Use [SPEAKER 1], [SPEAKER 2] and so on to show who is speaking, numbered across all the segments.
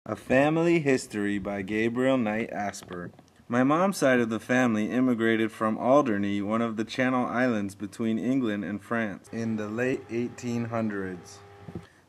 [SPEAKER 1] A Family History by Gabriel Knight Asper. My mom's side of the family immigrated from Alderney, one of the Channel Islands between England and France, in the late 1800s.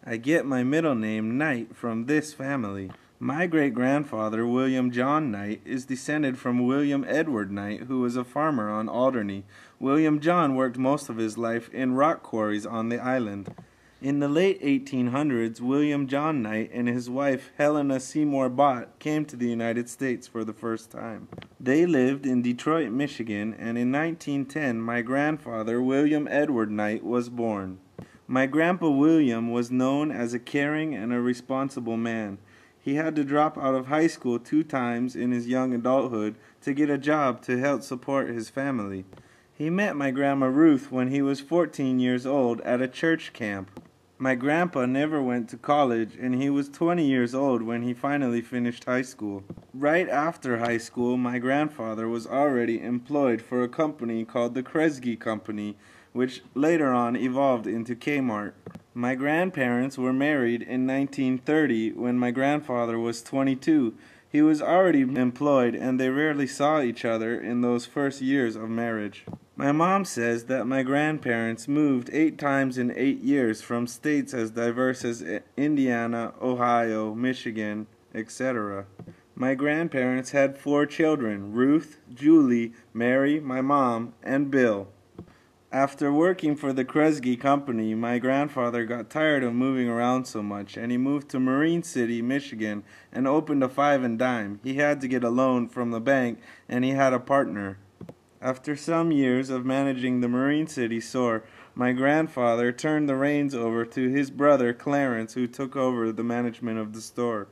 [SPEAKER 1] I get my middle name, Knight, from this family. My great-grandfather, William John Knight, is descended from William Edward Knight, who was a farmer on Alderney. William John worked most of his life in rock quarries on the island. In the late 1800s, William John Knight and his wife Helena Seymour Bott came to the United States for the first time. They lived in Detroit, Michigan, and in 1910 my grandfather, William Edward Knight, was born. My grandpa William was known as a caring and a responsible man. He had to drop out of high school 2 times in his young adulthood to get a job to help support his family. He met my grandma Ruth when he was 14 years old at a church camp. My grandpa never went to college, and he was 20 years old when he finally finished high school. Right after high school, my grandfather was already employed for a company called the Kresge Company, which later on evolved into Kmart. My grandparents were married in 1930 when my grandfather was 22. He was already employed, and they rarely saw each other in those first years of marriage. My mom says that my grandparents moved 8 times in 8 years from states as diverse as Indiana, Ohio, Michigan, etc. My grandparents had 4 children: Ruth, Julie, Mary, my mom, and Bill. After working for the Kresge Company, my grandfather got tired of moving around so much, and he moved to Marine City, Michigan, and opened a 5 and Dime. He had to get a loan from the bank, and he had a partner. After some years of managing the Marine City store, my grandfather turned the reins over to his brother Clarence, who took over the management of the store.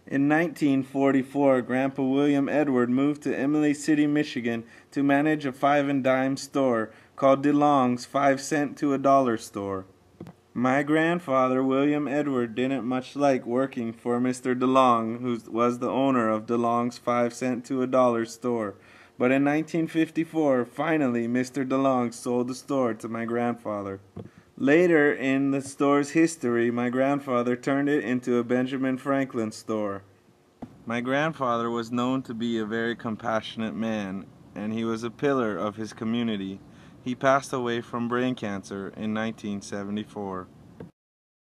[SPEAKER 1] In 1944, Grandpa William Edward moved to Emily City, Michigan to manage a 5 and Dime store called DeLong's 5-cent to $1 store. My grandfather, William Edward, didn't much like working for Mr. DeLong, who was the owner of DeLong's 5-cent to $1 store. But in 1954, finally, Mr. DeLong sold the store to my grandfather. Later in the store's history, my grandfather turned it into a Benjamin Franklin store. My grandfather was known to be a very compassionate man, and he was a pillar of his community. He passed away from brain cancer in 1974.